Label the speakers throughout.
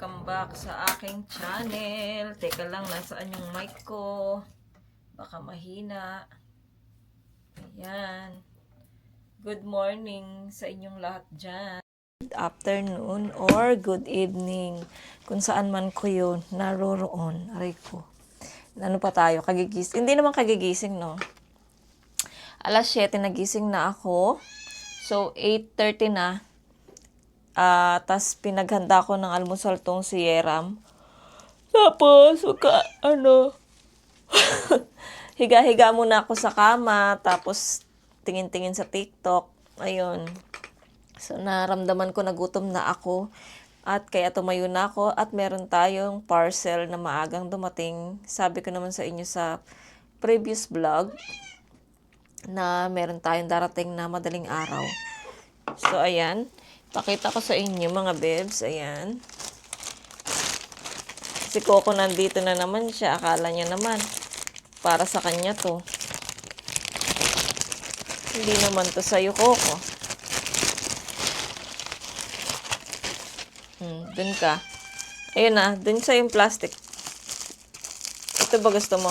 Speaker 1: Welcome back sa aking channel. Teka lang, nasaan yung mic ko? Baka mahina. Ayan. Good morning sa inyong lahat dyan. Good afternoon or good evening. Kung saan man ko yun naroroon. Aray ko. Ano pa tayo? Kagigising. Hindi naman kagigising, no? Alas 7 nagising na ako. So, 8:30 na. Tas pinaghanda ko ng almusal tong si Yeram. Tapos, higa-higa muna ako sa kama. Tapos, tingin-tingin sa TikTok. Ayun. So, naramdaman ko na gutom na ako. At kaya tumayo na ako. At meron tayong parcel na maagang dumating. Sabi ko naman sa inyo sa previous vlog na meron tayong darating na madaling araw. So, ayan. Pakita ko sa inyo mga bebs. Ayan. Si Coco nandito na naman siya. Akala niya naman para sa kanya to. Hindi naman to sa'yo, Coco. Dun ka. Ayun na. Dun sa yung plastic. Ito ba gusto mo?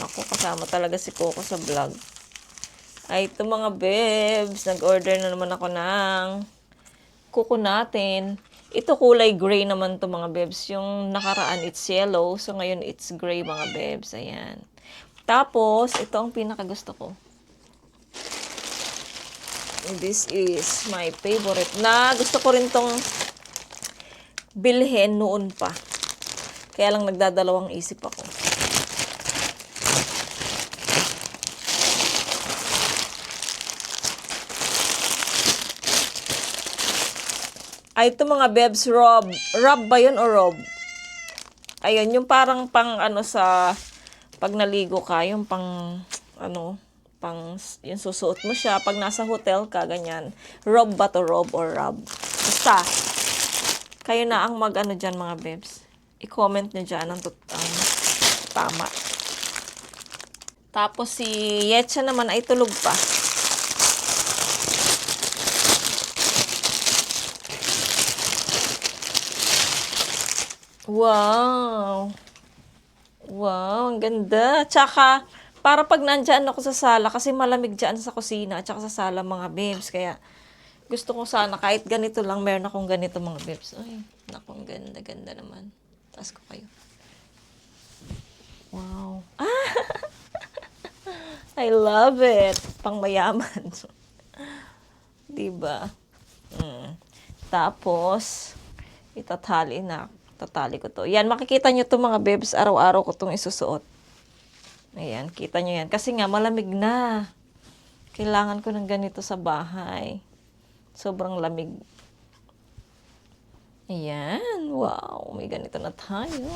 Speaker 1: Naku, kasama talaga si Coco sa vlog. Ay, ito mga bebs. Nag-order na naman ako ng kuko natin. Ito kulay gray naman to mga bebs. Yung nakaraan it's yellow. So ngayon it's gray mga bebs. Ayan. Tapos, ito ang pinakagusto ko. This is my favorite. Na gusto ko rin tong bilhin noon pa. Kaya lang nagdadalawang isip ako. Ay, ito mga bebs, Rob. Rob ba yun o Rob? Ayun, yung parang pang sa pag naligo ka, yung pang yung susuot mo siya pag nasa hotel ka, ganyan. Rob ba to, Rob or Rob? Basta, kayo na ang dyan mga bebs. I-comment nyo dyan ang tama. Tapos si Yetcha naman ay tulog pa. Wow! Wow, ang ganda. Tsaka, para pag nandyan ako sa sala, kasi malamig dyan sa kusina at saka sa sala mga bebs. Kaya, gusto ko sana kahit ganito lang, meron akong ganito mga bebs. Ay, naku, ang ganda-ganda naman. Taas ko kayo. Wow. Ah! I love it. Pang mayaman. Diba? Tapos, tatali ko to. Yan, makikita nyo to mga bebs, araw-araw ko tong isusuot. Ayan, kita nyo yan. Kasi nga, malamig na. Kailangan ko ng ganito sa bahay. Sobrang lamig. Ayan, wow, may ganito na tayo.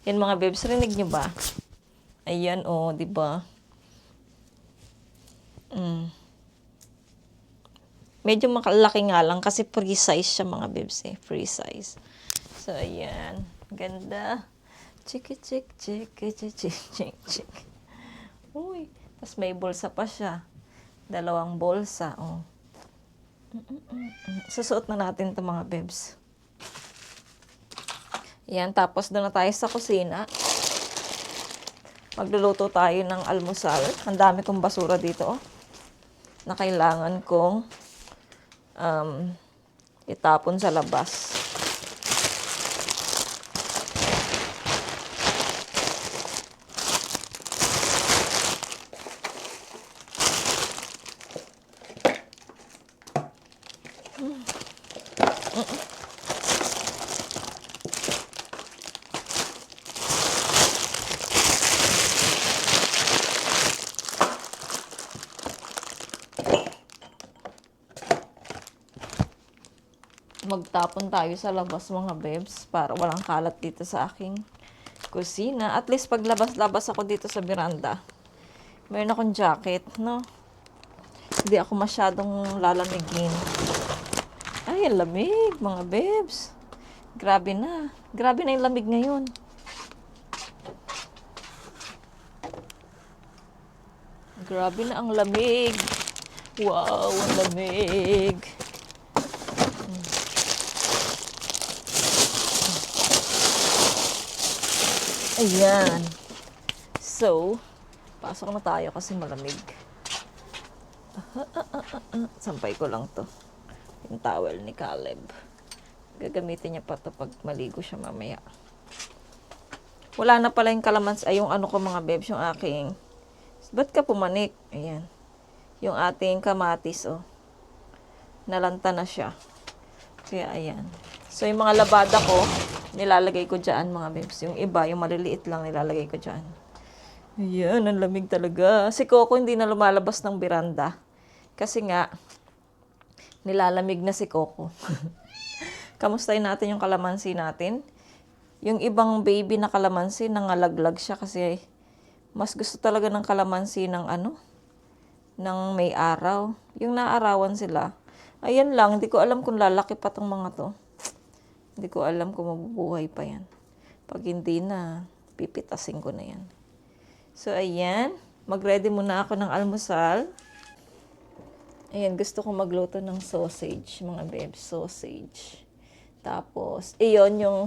Speaker 1: Yan mga bebs, rinig nyo ba? Ayan, oh, di ba? Medyo makalaki nga lang kasi free size siya mga bebs eh. Free size. So, ayan. Ganda. Chiki, chik, chiki, chiki, chik, chik. Uy. Tapos may bulsa pa siya. 2 bulsa. Oh. Susuot na natin ito mga bebs. Ayan. Tapos doon na tayo sa kusina. Magluluto tayo ng almusal. Ang dami kong basura dito. Oh. Na kailangan kong itapon sa labas. Magtapon tayo sa labas mga bebs para walang kalat dito sa aking kusina. At least pag labas-labas ako dito sa veranda, mayroon akong jacket, no? Hindi ako masyadong lalamigin. Ay, ang lamig mga bebs. Grabe na. Grabe na yung lamig ngayon. Grabe na ang lamig. Wow, ang lamig. Ayan. So, pasok na tayo kasi malamig. Sampay ko lang to. Yung towel ni Caleb. Gagamitin niya pa to pag maligo siya mamaya. Wala na pala yung kalamansi. Ay, yung ano ko mga bebs, yung aking... Ba't ka pumanik? Ayan. Yung ating kamatis, oh. Nalanta na siya. Kaya, ayan. So, yung mga labada ko, nilalagay ko dyan, mga bebs. Yung iba, yung maliliit lang, nilalagay ko dyan. Ayan, ang lamig talaga. Si Coco hindi na lumalabas ng beranda. Kasi nga, nilalamig na si Coco. Kamustahin natin yung kalamansi natin. Yung ibang baby na kalamansi, nangalaglag siya kasi mas gusto talaga ng kalamansi ng ano, ng may araw. Yung naarawan sila. Ayan lang, hindi ko alam kung lalaki pa tong mga to. Hindi ko alam kung mabubuhay pa yan. Pag hindi na, pipitasin ko na yan. So, ayan. Mag-ready muna ako ng almusal. Ayan, gusto ko magluto ng sausage, mga bebs. Sausage. Tapos, iyon yung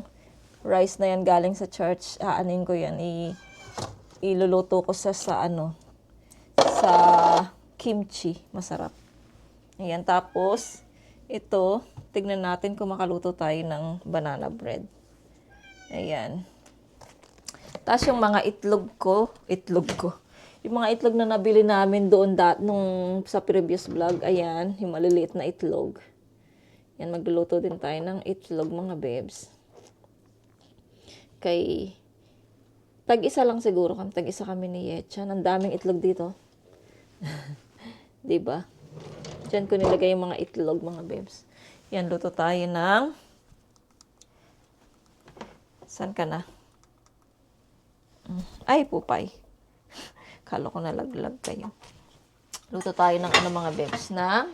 Speaker 1: rice na yan galing sa church. Aanin ko yan. Iluluto ko sa ano, sa kimchi. Masarap. Ayan, tapos, ito, tignan natin kung makaluto tayo ng banana bread. Ayan. Tapos yung mga itlog ko, yung mga itlog na nabili namin doon nung sa previous vlog, ayan, yung maliliit na itlog. Yan, magluluto din tayo ng itlog, mga bebs. Tag-isa lang siguro kami, tag-isa kami ni Yetchan. Ang daming itlog dito. Diba? Diyan ko nilagay yung mga itlog, mga bebs. Yan, luto tayo ng... Saan ka na? Ay, pupay. Kala ko nalaglag kayo. Luto tayo ng ano, mga bebs, na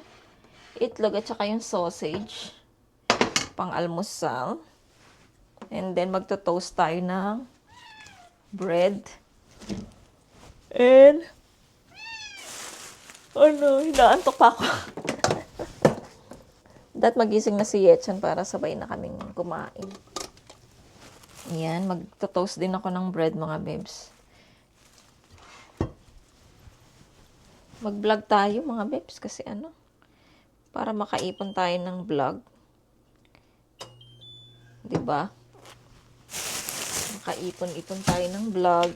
Speaker 1: itlog at saka yung sausage. Pang-almusal. And then, magto-toast tayo ng bread. And... ano, hinaantok pa ako. Magising na si Yetchan para sabay na kaming kumain. Ayan, magto-toast din ako ng bread, mga bebs. Mag-vlog tayo, mga bebs, kasi ano, para makaipon tayo ng vlog. Diba? Makaipon-ipon tayo ng vlog.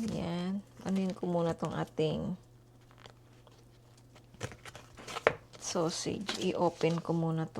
Speaker 1: Ayan. Anuin ko muna tong ating sausage. I-open ko muna to.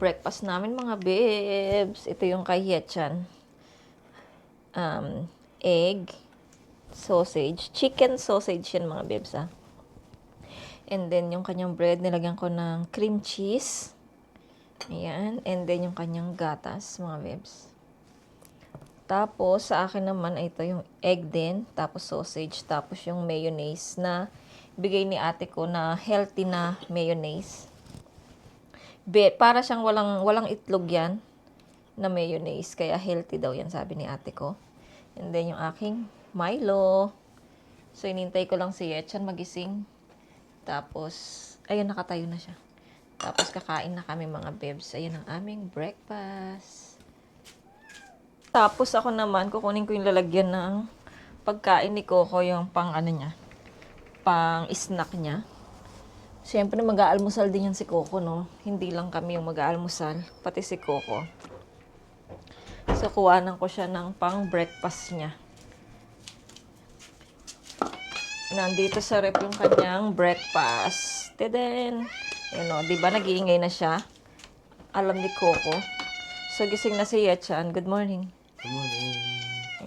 Speaker 1: Breakfast namin, mga bebs. Ito yung kay Yetchan. Egg, sausage, chicken sausage yan, mga bebs, ah. And then, yung kanyang bread, nilagyan ko ng cream cheese. Ayan. And then, yung kanyang gatas, mga bebs. Tapos, sa akin naman, ito yung egg din. Tapos, sausage. Tapos, yung mayonnaise na bigay ni ate ko na healthy na mayonnaise. Para siyang walang itlog yan na mayonnaise. Kaya healthy daw yan, sabi ni ate ko. And then yung aking Milo. So, inintay ko lang si Yechan magising. Tapos, ayun, nakatayo na siya. Tapos, kakain na kami mga bebs. Ayun ang aming breakfast. Tapos, ako naman, kukunin ko yung lalagyan ng pagkain ni Coco, yung pang ano niya, pang snack niya. Siyempre, mag-aalmusal din yan si Coco, no? Hindi lang kami yung mag-aalmusal, pati si Coco. So, kuhanan ko siya ng pang breakfast niya. Nandito sa rep yung kanyang breakfast. Teden! Ayan o, diba nag-iingay na siya? Alam ni Coco. So, gising na si Yechan. Good morning.
Speaker 2: Good morning.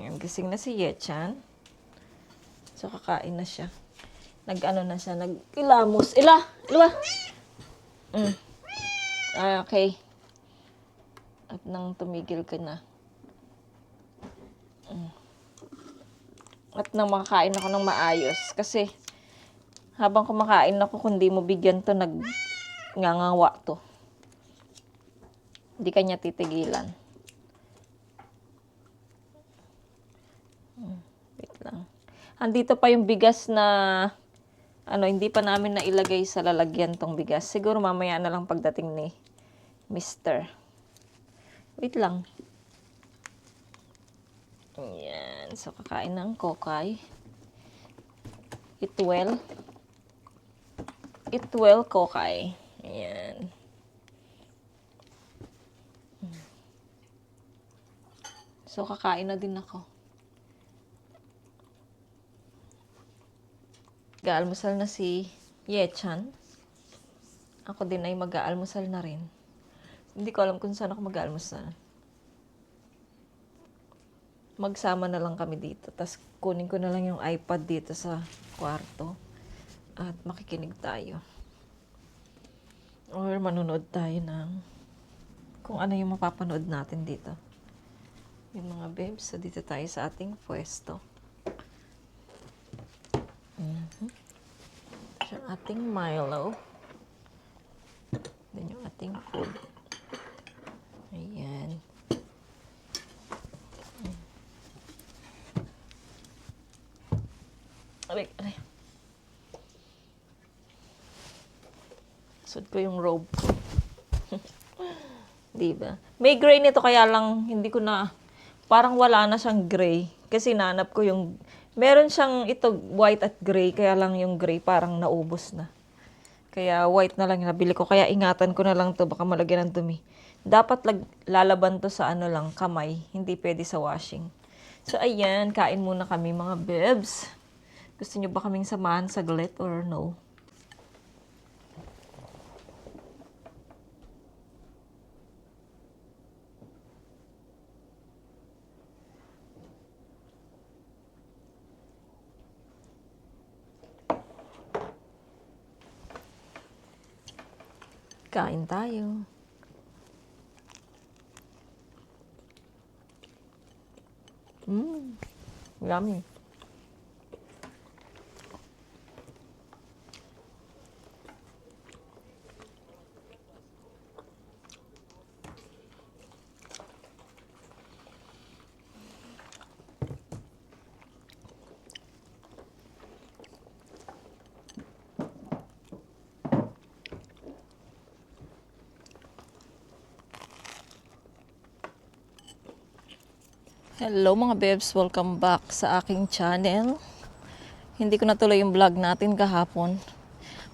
Speaker 1: Ayan, gising na si Yechan. So, kakain na siya. Nag-ano na siya, nag-ilamos. Ilwa! Okay. At nang tumigil ka na. At nang makakain ako ng maayos. Kasi, habang kumakain ako, kung di mo bigyan to, ngangawa to. Hindi kanya titigilan. Wait lang. Andito pa yung bigas na, hindi pa namin nailagay sa lalagyan tong bigas. Siguro mamaya na lang pagdating ni Mr. Wait lang. Ayan. So, kakain ng kokay. Eat well. Eat well, kokay. Ayan. So, kakain na din ako. Mag-aalmusal na si Yechan. Ako din ay mag-aalmusal na rin. Hindi ko alam kung saan ako mag-aalmusal. Magsama na lang kami dito. Tapos kunin ko na lang yung iPad dito sa kwarto. At makikinig tayo. Or manonood tayo ng kung ano yung mapapanood natin dito. Yung mga babes. So dito tayo sa ating pwesto. Yung ating Milo. Then yung ating food. Ayan. Aray. Suot ko yung robe ko. Diba? May gray nito kaya lang hindi ko na, parang wala na siyang gray. Kasi nanap ko yung, meron siyang ito white at gray, kaya lang yung gray parang naubos na. Kaya white na lang yung nabili ko. Kaya ingatan ko na lang to, baka malagyan ng dumi. Dapat lalaban to sa kamay. Hindi pwede sa washing. So ayan, kain muna kami mga bebs. Gusto niyo ba kaming samahan saglit or no? Kain tayo. Yummy. Hello mga bebs, welcome back sa aking channel. Hindi ko natuloy yung vlog natin kahapon.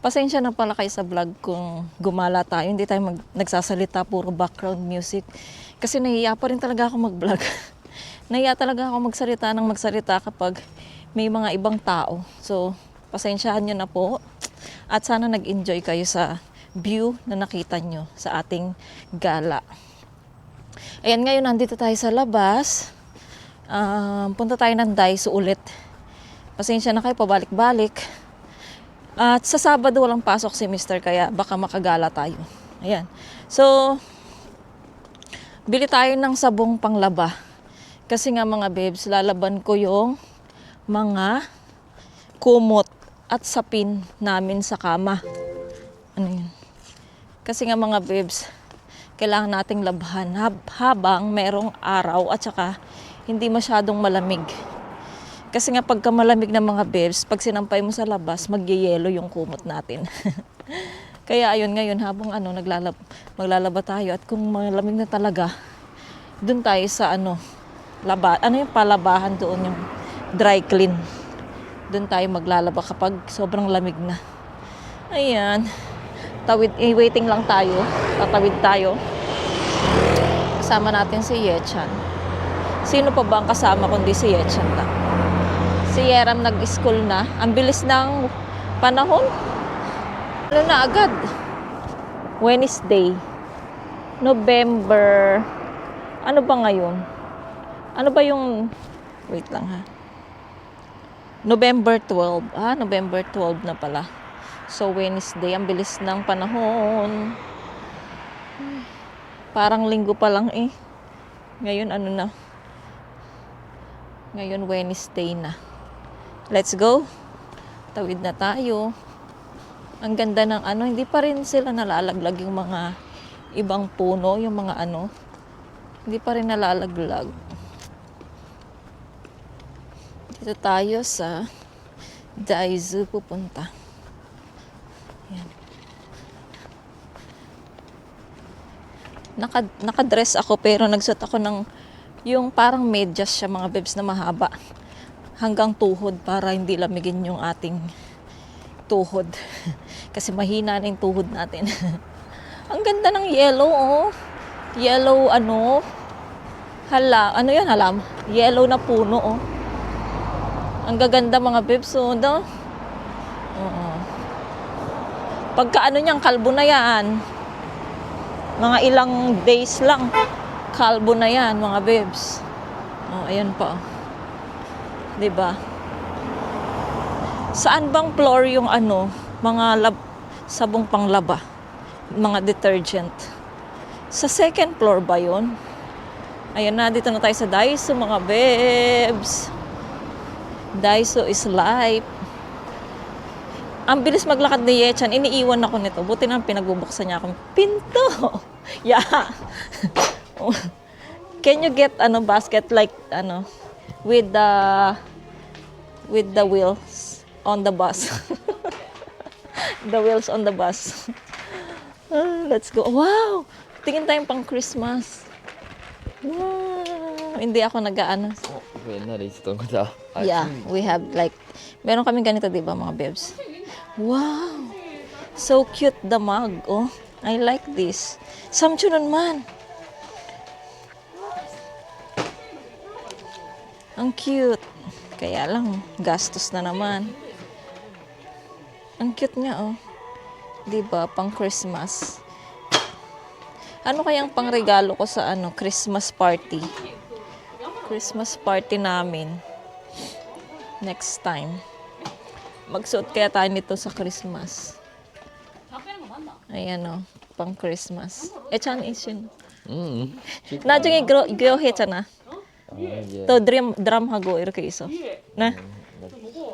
Speaker 1: Pasensya na pala kayo sa vlog kung gumala tayo. Hindi tayo nagsasalita, puro background music. Kasi nahiya pa rin talaga ako mag-vlog. Nahiya talaga ako magsalita kapag may mga ibang tao. So, pasensyahan nyo na po. At sana nag-enjoy kayo sa view na nakita nyo sa ating gala. Ayan, ngayon nandito tayo sa labas. Punta tayo ng Daiso ulit. Pasensya na kayo, pabalik-balik. At sa Sabado walang pasok si Mr. kaya baka makagala tayo. Ayan. So, bili tayo ng sabong panglaba. Kasi nga mga babes, lalaban ko yung mga kumot at sapin namin sa kama. Ano yun? Kasi nga mga babes, kailangan nating labhan habang merong araw at saka hindi masyadong malamig. Kasi nga pagka malamig na mga bebs, pag sinampay mo sa labas, magyeyelo yung kumot natin. Kaya ayun ngayon habang maglalaba tayo at kung malamig na talaga, dun tayo sa yung palabahan doon yung dry clean. Dun tayo maglalaba kapag sobrang lamig na. Ayan. Waiting lang tayo. Tatawid tayo. Kasama natin si Yechan. Sino pa ba ang kasama kundi si Yechan lang? Si Yeram nag-school na. Ang bilis ng panahon. Ano na agad? Wednesday. November. Ano ba ngayon? Ano ba yung... Wait lang ha. November 12. November 12 na pala. So, Wednesday. Ang bilis ng panahon. Parang linggo pa lang eh. Ngayon Ngayon Wednesday na. Let's go. Tawid na tayo. Ang ganda ng hindi pa rin sila nalalaglag yung mga ibang puno, yung mga hindi pa rin nalalaglag. Dito tayo sa Daizu pupunta. Yan. Nakadress ako pero nagsuot ako ng yung parang medyas siya mga bebs na mahaba. Hanggang tuhod para hindi lamigin yung ating tuhod. Kasi mahina na yung tuhod natin. Ang ganda ng yellow, oh. Yellow, halam. Yellow na puno, oh. Ang gaganda mga bebs, oh. Oo. Pagka niyang kalbo na yan, mga ilang days lang, kalbo na yan, mga bebs. Oh, ayan pa, oh. Diba? Saan bang floor yung mga sabong panglaba, mga detergent? Sa second floor ba yun? Ayan na, dito na tayo sa Daiso mga bebs. Daiso is life. Ang bilis maglakad ni Yechan, iniiwan ako nito. Buti na pinagbubuksan niya akong pinto. Yeah. Can you get basket like with the wheels on the bus? The wheels on the bus. Let's go. Wow! Tingin tayong pang Christmas. Wow! Hindi ako nag-aano. Yeah, we have meron kaming ganito, diba mga bebs? Wow! So cute the mug. Oh, I like this. Samchunon man. Ang cute. Kaya lang, gastos na naman. Ang cute nga, oh. Diba? Pang Christmas. Ano kayang pangregalo ko sa Christmas party? Christmas party namin. Next time. Magsuot kaya tayo nito sa Christmas. Ayan, oh. Pang Christmas. Echan isin. 나중에 그거 했잖아. 또 드럼 하고 이렇게 있어. 네.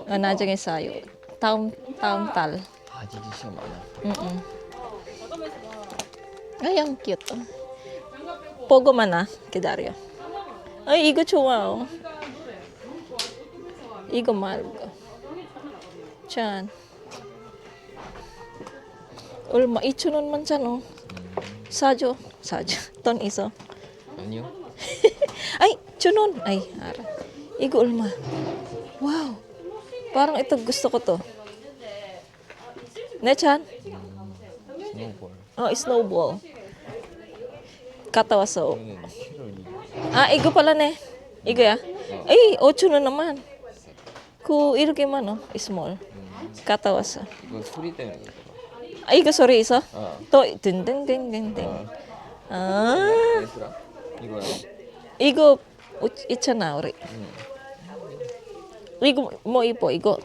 Speaker 1: 나중에 사요. 다음 달.
Speaker 2: 진짜 시간 많아.
Speaker 1: Ay, ang cute. Pogo man 기다려. Ay, 이거 좋아. 이거 말고. 짠. 얼마 2,000원만 잖아. 사줘. 돈 있어.
Speaker 2: 아니요.
Speaker 1: Ay, 1,000원. Ay, ara. Igo ulma. Wow. Parang ito gusto ko to. Ne-chan?
Speaker 2: 스노우볼.
Speaker 1: Oh, snowball. Katawaso.
Speaker 2: 이거는 7월이.
Speaker 1: Igo pala ne. Igo ya? Ay, 8 naman. 이렇게 man, small. Katawaso.
Speaker 2: 이거 소리 때문에 그렇더라.
Speaker 1: 이거 소리 있어? 또 딩딩딩딩딩.
Speaker 2: 예술아? 이거야.
Speaker 1: 이거 있잖아, 우리. 이거 뭐 이뻐? 이거.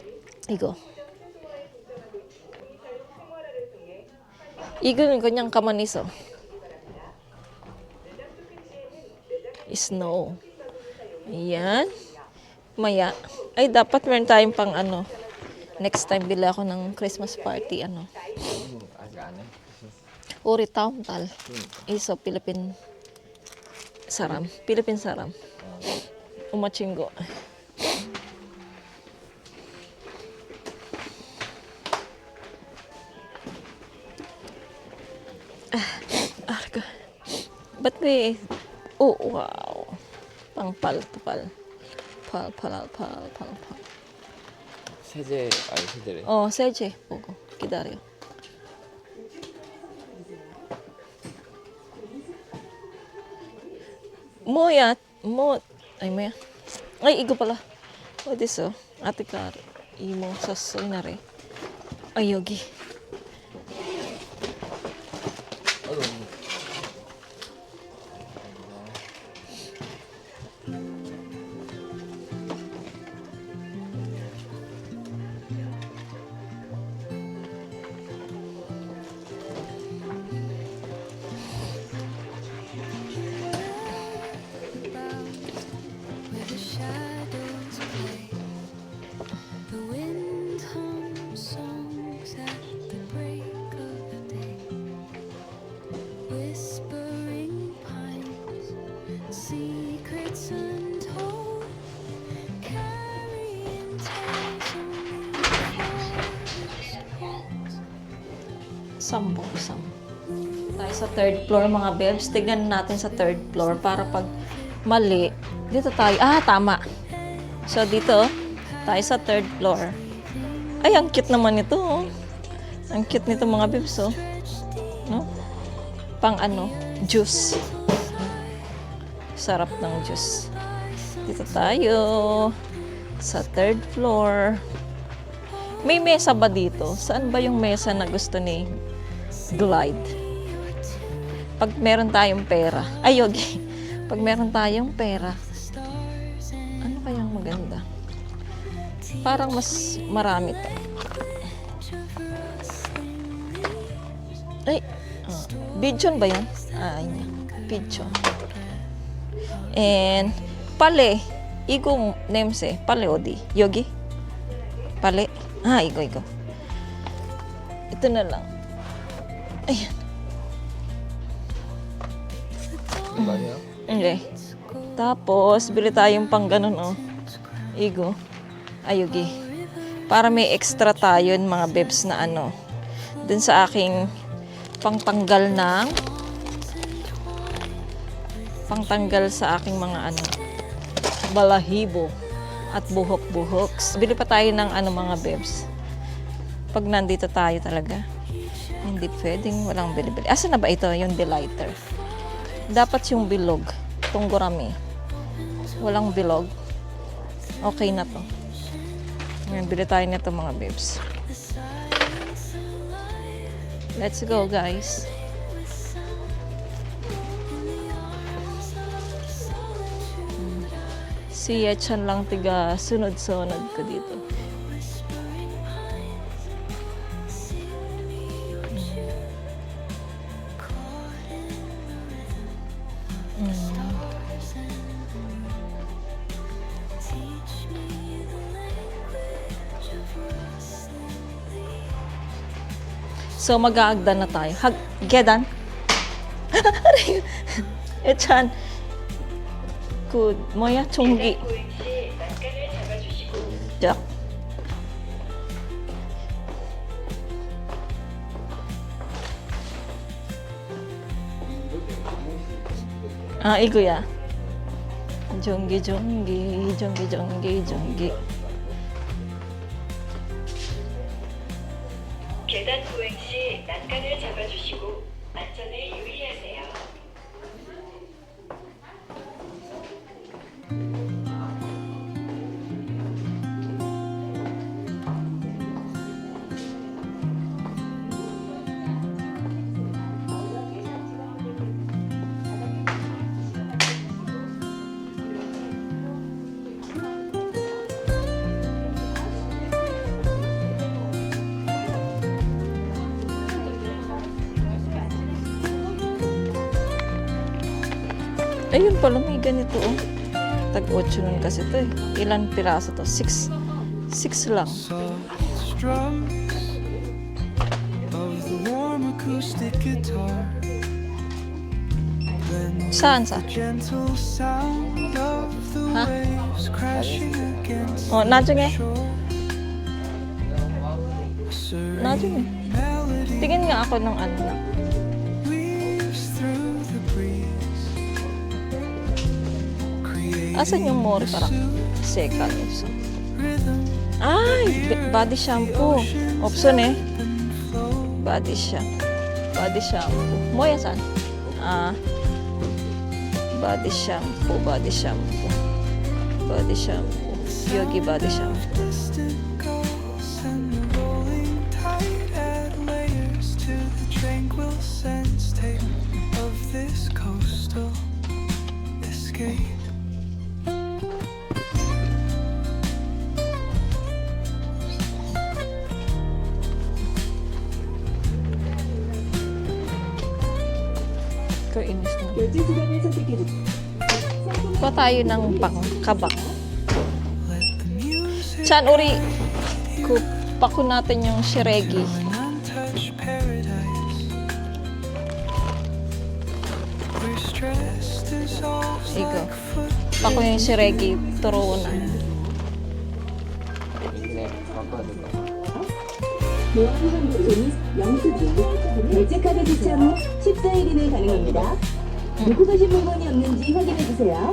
Speaker 1: 이거는 그냥 가만히 있어. Snow. Ayan. Maya. Ay, dapat meron tayong pang next time bili ako ng Christmas party,
Speaker 2: 아직 안 해?
Speaker 1: 우리 다음 달. 있어, Philippine saram. Umachingo. Arga. Ba't may... Oh, wow. Pangpal. Pal.
Speaker 2: 세제 아니 세제래.
Speaker 1: 세제. 보고. 기다려. Moya. Ay, Moya. Ay, igo pala. Oh, this oh. Ate Kar. Imo. Sasoy na rin. Ay, yogi.
Speaker 3: Where the shadows play, the wind hums songs at the break of day, whispering pines, secrets untold, carrying tales only forest holds.
Speaker 1: Sambong. Tayo sa third floor, mga bebs. Tignan natin sa third floor para pag mali, dito tayo. Tama. So, dito, tayo sa third floor. Ay, ang cute naman ito, oh. Ang cute nito, mga bebs, oh. No? Pang juice. Sarap ng juice. Dito tayo. Sa third floor. May mesa ba dito? Saan ba yung mesa na gusto ni Glide? Pag meron tayong pera. Ay, yogi. Pag meron tayong pera, ano kayang maganda? Parang mas marami to. Ay, pigeon ba yan? Ay, pigeon. And, pale. Igo nemse. Pale odi. Yogi? Pale. Igo. Ito na lang. Ayan.
Speaker 2: 이거요?
Speaker 1: Okay. Tapos, bili tayong pang ganun, oh. Igo. Ayugi. Para may extra tayo, mga bebs, na dun sa aking pangtanggal sa aking mga balahibo at buhok-buhoks. Bili pa tayo ng mga bebs. Pag nandito tayo talaga, hindi pwedeng walang bili-bili. Asa na ba ito? Yung delighter. Dapat yung bilog. Itong gurami. Walang bilog. Okay na to. Ngayon, bili tayo nito, mga babes. Let's go, guys. Si Yechan lang tiga sunod-sunod ko dito. So, mag-aagdan na tayo. Gedan? Echan. Good. Moya, chonggi. Jak. 이거야. 종기.
Speaker 4: 계단 보행 시 난간을 잡아주시고 안전에 유의하세요.
Speaker 1: Ayun pala, may ganito, oh. Tag-8 nun kasi to, eh. Ilan piraso to? 6 lang.
Speaker 3: Strums of the warm acoustic guitar,
Speaker 1: Saan sa?
Speaker 3: gentle sound of the
Speaker 1: Huh?
Speaker 3: waves crashing against
Speaker 1: Oh, 나중에.
Speaker 3: serene
Speaker 1: 나중에.
Speaker 3: melody
Speaker 1: Tingin nga ako ng ano na.
Speaker 3: weaves through the breeze.
Speaker 1: Asan yung more parang seconds?
Speaker 3: Rhythm
Speaker 1: Ay, body shampoo. Option eh. Body shampoo. Body shampoo. Mo yan saan? Body shampoo. Body shampoo. Body shampoo. Yogi body shampoo.
Speaker 3: distant gulls and the rolling tide add layers to the tranquil sense tape of this coastal escape.
Speaker 1: Kainis mo. Kuha tayo ng pangkabak.
Speaker 3: Let the music
Speaker 1: Chan, uri. Kupa ko natin yung shiregi.
Speaker 3: an untouched paradise where stress dissolves
Speaker 1: Igo.
Speaker 3: like foot.
Speaker 1: Pa ko yung shiregi. Turo na.
Speaker 2: 네, 바꿔야 될 것 같아.
Speaker 5: 노안환급소는 영수증, 결제카드 지참 후 14일 이내 가능합니다. 놓고 가신 물건이 없는지 확인해 주세요.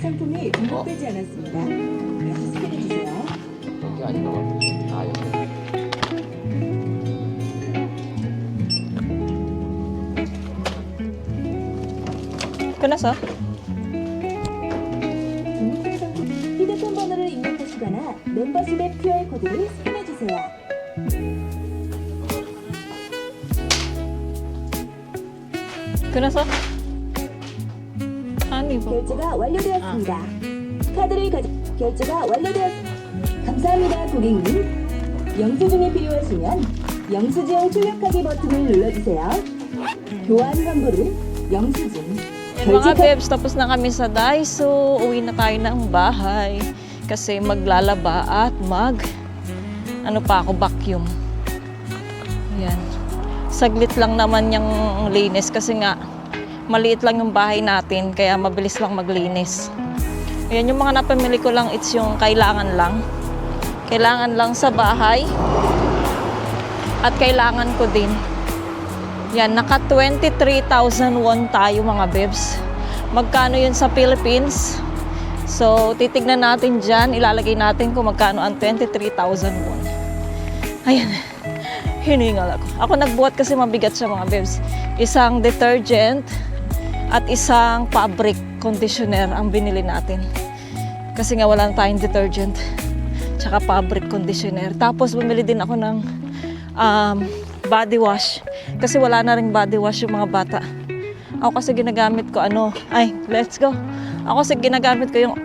Speaker 5: 상품이 등록되지 않았습니다. 다시 스캔해 주세요.
Speaker 2: 여기 아닌가 봐. 아, 여기.
Speaker 1: 끝났어?
Speaker 5: 등록된 상품 휴대폰 번호를 입력하시거나 멤버십의 QR코드를 스캔해 주세요.
Speaker 1: 끝났어? 아니 뭐.
Speaker 5: 결제가 완료되었습니다. 카드를 결제가 완료되었습니다. 감사합니다, 고객님. 영수증이 필요하시면 영수증 출력하기 버튼을 눌러주세요. 교환 환불은 영수증.
Speaker 1: Mga bebs, tapos na kami sa Daiso. Uwi na tayo ng bahay. Kasi maglalaba at ano pa ako, vacuum. Ayan. Saglit lang naman yung linis kasi nga maliit lang yung bahay natin kaya mabilis lang maglinis. Ayan, yung mga napamili ko lang, it's yung kailangan lang. Kailangan lang sa bahay. At kailangan ko din. Yan, naka 23,000 won tayo mga bebs. Magkano yun sa Philippines? So, titignan natin dyan. Ilalagay natin kung magkano ang 23,000 won. Ayan. Hiningal ako. Ako nagbuhat kasi mabigat siya mga bebs. Isang detergent at isang fabric conditioner ang binili natin. Kasi nga wala na tayong detergent. Tsaka fabric conditioner. Tapos bumili din ako ng body wash. Kasi wala na ring body wash yung mga bata. Ako kasi ginagamit ko let's go. Ako kasi ginagamit ko yung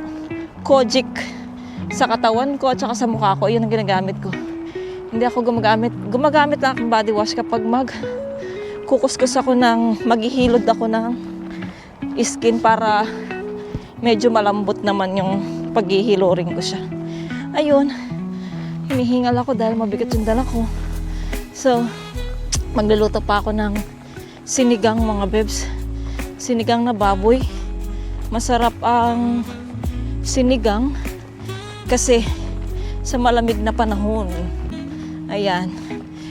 Speaker 1: Kojic sa katawan ko at saka sa mukha ko. Yun ang ginagamit ko. Hindi ako gumagamit lang akong body wash kapag kukuskus ako maghihilod ako ng skin para medyo malambot naman yung paghihiloring ko siya. Ayun, hinihingal ako dahil mabigat yung dala ko. So, magluluto pa ako ng sinigang mga bebs. Sinigang na baboy. Masarap ang sinigang kasi sa malamig na panahon. Ayan.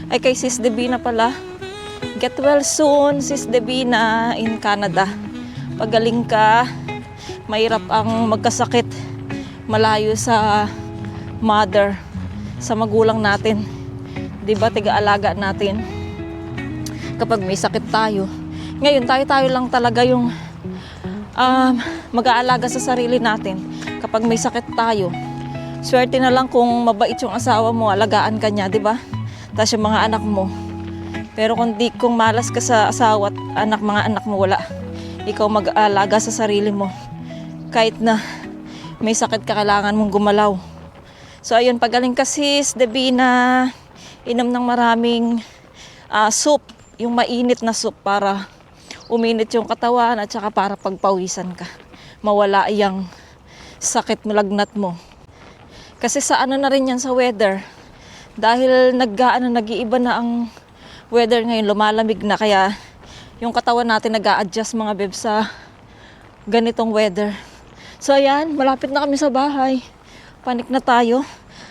Speaker 1: Ay kay Sis Devina pala. Get well soon, Sis Devina in Canada. Pagaling ka. Mahirap ang magkasakit malayo sa mother, sa magulang natin. 'Di ba, tiga-alaga natin kapag may sakit tayo. Ngayon, tayo lang talaga yung mag-aalaga sa sarili natin kapag may sakit tayo. Swerte na lang kung mabait yung asawa mo, alagaan ka niya, 'di ba? Tapos yung mga anak mo. Pero kung malas ka sa asawa at mga anak mo, wala. ikaw mag-aalaga sa sarili mo. Kahit na may sakit ka, kailangan mong gumalaw. So ayun, pagaling ka sis, Debbie, na inom ng maraming soup, yung mainit na soup para uminit yung katawan at saka para pagpawisan ka. Mawala yung sakit mo, lagnat mo. Kasi sa ano na rin yan sa weather. Dahil nag-iiba na ang weather ngayon, lumalamig na, kaya yung katawan natin nag-a-adjust mga beb sa ganitong weather. So ayan, malapit na kami sa bahay. Panik na tayo.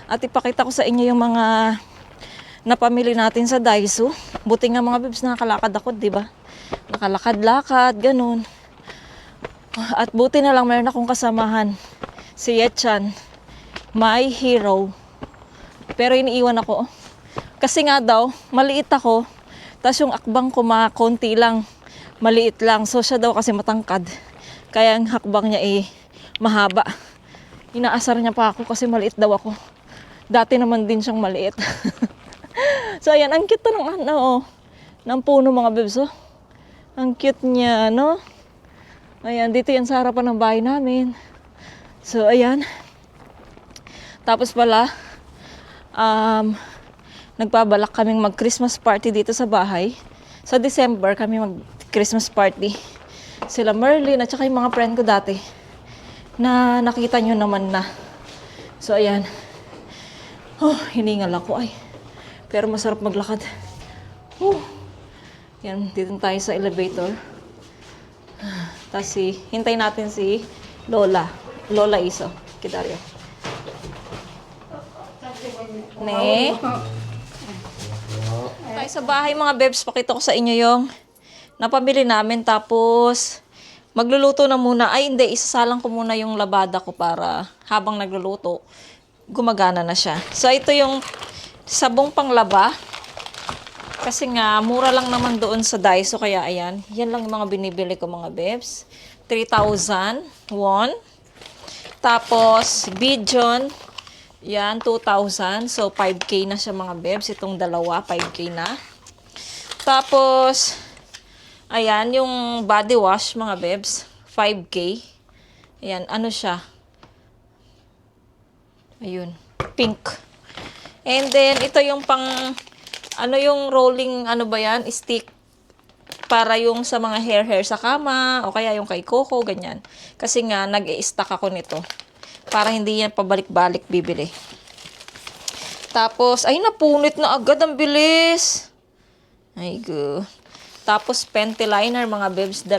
Speaker 1: At ipakita ko sa inyo yung mga napamili natin sa Daiso. Buti nga mga bebs, nakakalakad ako, di ba? Nakalakad-lakad, ganun. At buti na lang meron akong kasamahan. Si Yechan, my hero. Pero iniiwan ako. Kasi nga daw, maliit ako. Tapos yung akbang ko konti lang, maliit lang. So siya daw kasi matangkad. Kaya ang hakbang niya mahaba. Inaasar niya pa ako kasi maliit daw ako. Dati naman din siyang maliit. So ayan, ang cute ng ng puno mga bebs, oh. Ang cute niya, no? Ayan, dito yan sa harapan ng bahay namin. So ayan. Tapos pala, nagpabalak kaming mag-Christmas party dito sa bahay. Sa December kami mag-Christmas party. Sila Merlin at saka yung mga friend ko dati na nakita nyo naman na. So ayan. Oh, hiningal ako ay. Pero masarap maglakad. Yan, dito tayo sa elevator. Tapos hintay natin si Lola. Lola Iso. Kidaryo. Ne? Tayo sa bahay mga bebs. Pakita ko sa inyo yung napamili namin. Tapos magluluto na muna. Ay hindi, isasalang ko muna yung labada ko para habang nagluluto, gumagana na siya. So ito yung sabong panglaba. Kasi nga, mura lang naman doon sa Daiso. Kaya ayan, yan lang yung mga binibili ko mga bebs. 3,000 won. Tapos, Bijon, yan, 2,000. So, 5K na siya mga bebs. Itong dalawa, 5K na. Tapos, ayan, yung body wash mga bebs, 5K. Ayan, ano siya? Ayun, pink. And then, ito yung pang, ano yung rolling, ano ba yan? Stick. Para yung sa mga hair sa kama, o kaya yung kay Coco, ganyan. Kasi nga, nag-i-stack ako nito. Para hindi yan pabalik-balik bibili. Tapos, ay, napunit na agad. Ang bilis. Ay, go. Tapos, panty liner, mga bebs, 2.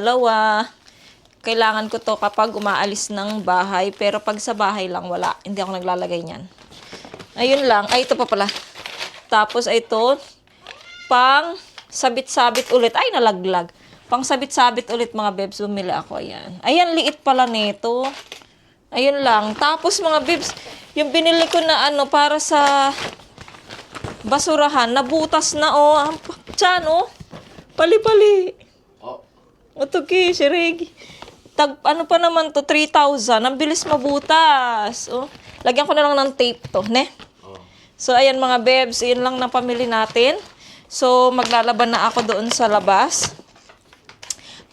Speaker 1: Kailangan ko to kapag umaalis ng bahay. Pero pag sa bahay lang, wala. Hindi ako naglalagay niyan. Ayun lang. Ay, ito pa pala. Tapos, ito, pang sabit-sabit ulit. Ay, nalaglag. Pang sabit-sabit ulit, mga bebs, bumili ako. Ayan. Ayan, liit pala nito. Ayun lang. Tapos, mga bebs, yung binili ko na ano, para sa basurahan, nabutas na, oh. Ang tiyan, oh. Pali-pali. Otoki, sirig. Ano pa naman to, 3,000. Ang bilis mabutas. Oh. Lagyan ko na lang ng tape to, ne? So, ayan mga bebs, yun lang na pamili natin. So, maglalaban na ako doon sa labas.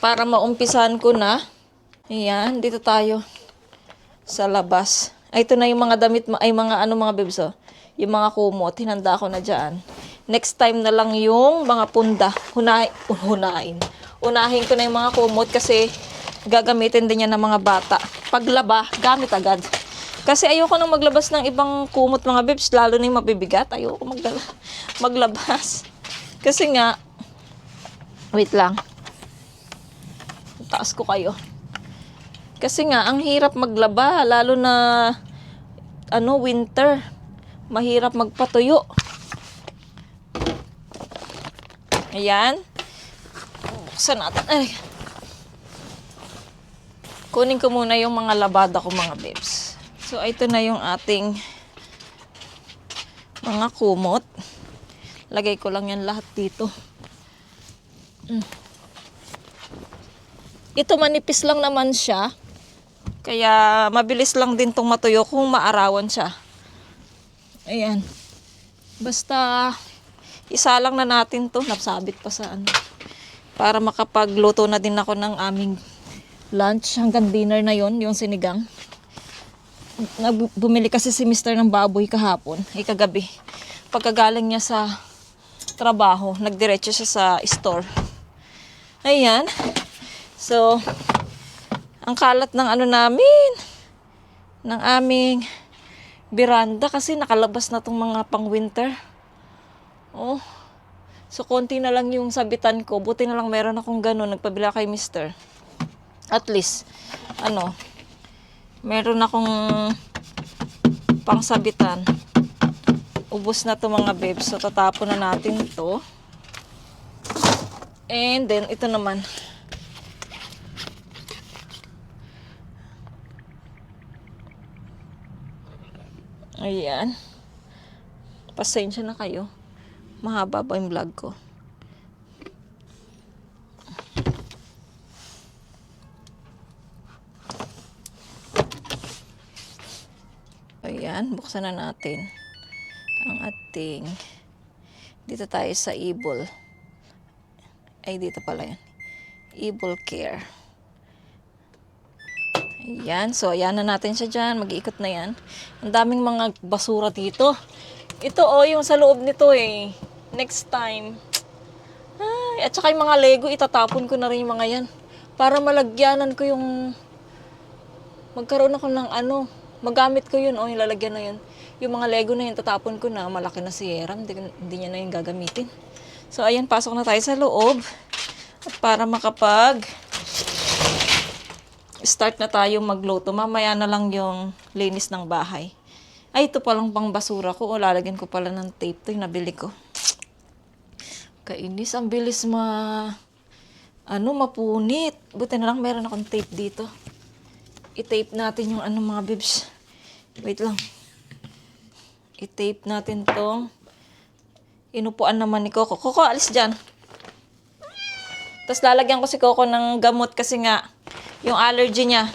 Speaker 1: Para maumpisahan ko na. Ayan, dito tayo. Sa labas. Ay, ito na yung mga damit, ay mga ano mga bebs, oh. Yung mga kumot, hinanda ko na dyan. Next time na lang yung mga punda. Unahin ko na yung mga kumot kasi gagamitin din yan ng mga bata. Paglaba, gamit agad. Kasi ayoko nang maglabas ng ibang kumot mga bebs, lalo na yung mabibigat. Ayoko maglabas. Kasi nga, wait lang. Taas ko kayo. Kasi nga, ang hirap maglaba, lalo na winter. Mahirap magpatuyo. Ayan. Buksan natin. Ay. Kunin ko muna yung mga labada ko mga bebs. So, ito na yung ating mga kumot. Lagay ko lang yan lahat dito. Ito manipis lang naman siya. Kaya mabilis lang din tong matuyo kung maarawan siya. Ayan. Basta isa lang na natin to. Napsabit pa sa ano. para makapagluto na din ako ng aming lunch hanggang dinner na yon, yung sinigang. Bumili kasi si Mr. ng baboy kahapon, kagabi. Pagkagaling niya sa trabaho, nagdiretso siya sa store. Ayan. So, ang kalat ng ano namin, ng aming veranda kasi nakalabas na tong mga pang-winter. Oh. So, konti na lang yung sabitan ko. Buti na lang meron akong ganun. Nagpabila kay Mr. At least, meron akong pangsabitan. Ubus na to mga babes. So, tatapon na natin to. And then, ito naman. Ayan. Pasensya na kayo. Mahaba ba yung vlog ko? Ayan, buksan na natin ang ating, dito tayo sa Ebol. Ay, dito pala yan. Ebol Care. Ayan, so ayan na natin siya dyan. Mag-iikot na yan. Ang daming mga basura dito. Ito yung sa loob nito Next time. Ay, at saka yung mga Lego, itatapon ko na rin yung mga yan. Para malagyanan ko yung, magkaroon ako ng magamit ko yun, yung lalagyan na yun. Yung mga Lego na yun, tatapon ko na, malaki na si Yeram, hindi niya na yung gagamitin. So, ayan, pasok na tayo sa loob. At para start na tayo magluto. Mamaya na lang yung linis ng bahay. Ay, ito palang pang basura ko. Lalagyan ko pala ng tape to, yung nabili ko. Kainis, ang bilis mapunit. Buti na lang meron akong tape dito. I-tape natin yung mga bibs. Wait lang. I-tape natin tong inupuan naman ni Coco. Coco, alis dyan. Tapos lalagyan ko si Coco ng gamot kasi nga yung allergy niya.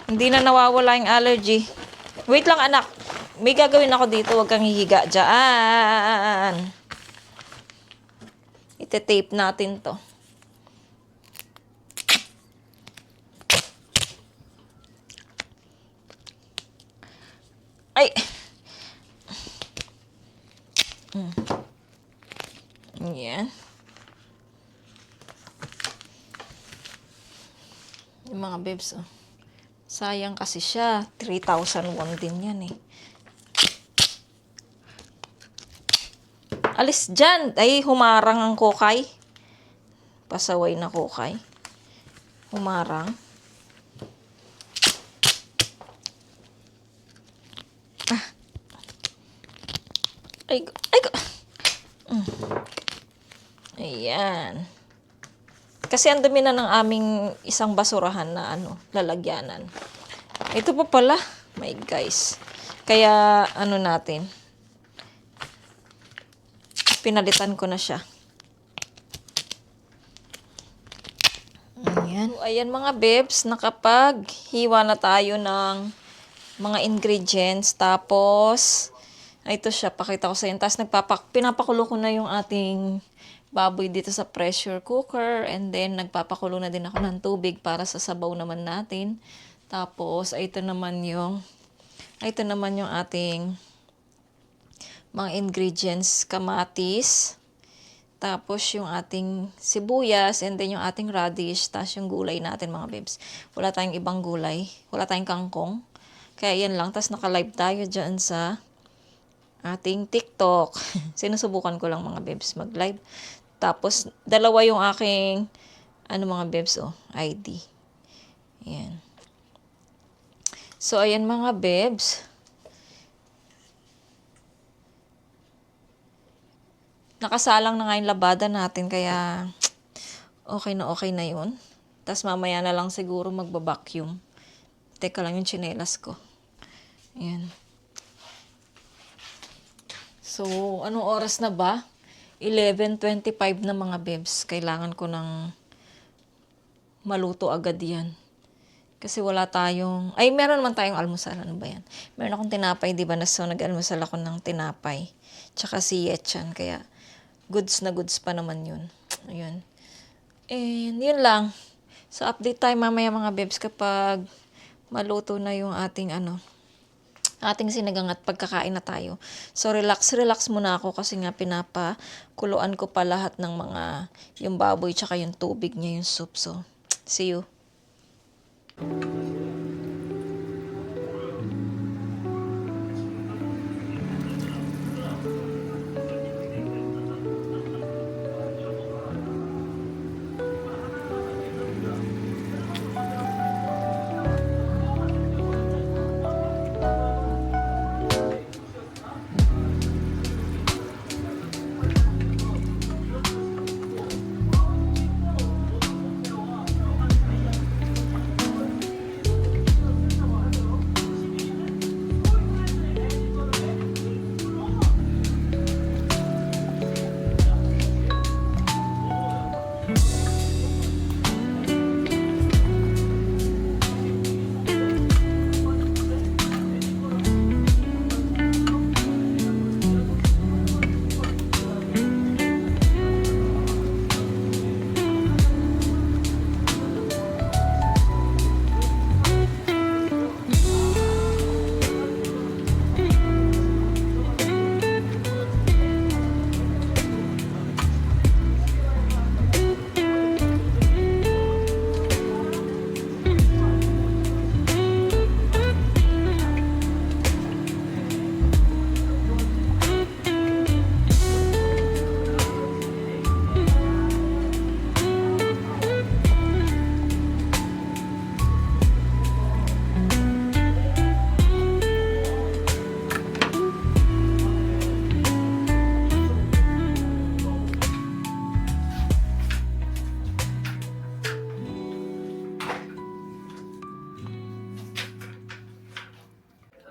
Speaker 1: Hindi na nawawala yung allergy. Wait lang anak. May gagawin ako dito. Huwag kang hihiga dyan. Ite-tape natin to. Ay! Yan. Yung mga babes, sayang kasi siya. 3,001 din yan Alis dyan. Ay, humarang ang kokay. Pasaway na kokay. Humarang. Ay, ayan. Kasi ang dumi na ng aming isang basurahan na lalagyanan. Ito pa pala. My guys. Kaya natin. Pinalitan ko na siya. Ayan. So, ayan mga babes. Nakapaghiwa na tayo ng mga ingredients. Tapos, ito siya. Pakita ko sa inyo. Tapos pinapakulo ko na yung ating baboy dito sa pressure cooker. And then, nagpapakulo na din ako ng tubig para sa sabaw naman natin. Tapos, ito naman yung ating mga ingredients. Kamatis. Tapos, yung ating sibuyas. And then, yung ating radish. Tapos, yung gulay natin mga babes. Wala tayong ibang gulay. Wala tayong kangkong. Kaya, yan lang. Tapos, naka-live tayo dyan sa ating TikTok. Sinusubukan ko lang mga babes mag-live. Tapos, dalawa yung aking, mga babes, ID. Ayan. So, ayan mga babes. Nakasalang na nga yung labada natin, kaya okay na yun. Tapos, mamaya na lang siguro magbabacuum. Teka lang yung tsinelas ko. Ayan. So, anong oras na ba? 11:25 na mga babes. Kailangan ko ng maluto agad yan. Kasi wala tayong... Ay, meron naman tayong almusal. Ano ba yan? Meron akong tinapay, di ba? So, nag-almusal ako ng tinapay. Tsaka si Yetchan. Kaya, goods na goods pa naman yun. Ayun. And yun lang. So, update tayo mamaya mga bebs kapag maluto na yung ating ating sinigang at pagkakain na tayo. So, relax muna ako kasi nga pinapakuluan ko pa lahat ng mga, yung baboy tsaka yung tubig niya, yung soup. So, see you.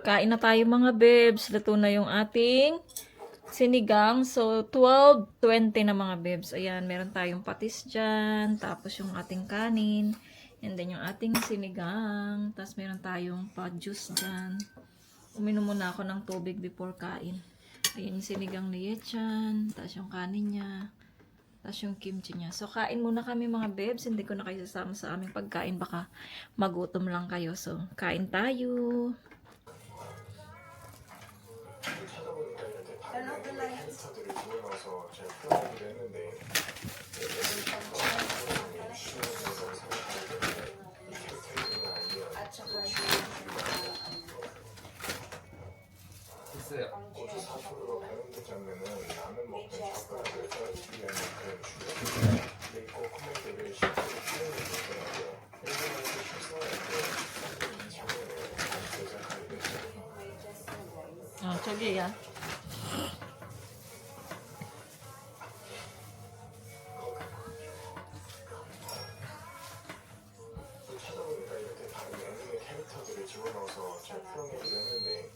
Speaker 1: Kain na tayo mga bebs. Luto na yung ating sinigang. So, 12:20 na mga bebs. Ayan, meron tayong patis dyan. Tapos yung ating kanin. And then yung ating sinigang. Tapos meron tayong pa-juice dyan. Uminom muna ako ng tubig before kain. Ayan yung sinigang ni Yechan. Tapos yung kanin niya. Tapos yung kimchi niya. So, kain muna kami mga bebs. Hindi ko na kayo sasama sa aming pagkain. Baka magutom lang kayo. So, kain tayo. 저기야.
Speaker 6: 찾아보니까 이렇게 다른 애니메 캐릭터들을 집어넣어서 잘 풀어내기도 했는데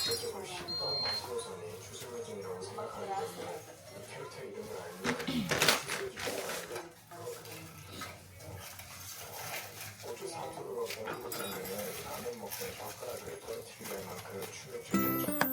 Speaker 6: 전적으로 신방 마스로선이 추승을 중이라고 생각하기 때문에 이 캐릭터 이름을 알면 추승해주시기 바랍니다. 고추 사투르가 공부 장면은 라면 먹던 젓가락을 떨어뜨리게 할 만큼 충격적이었죠.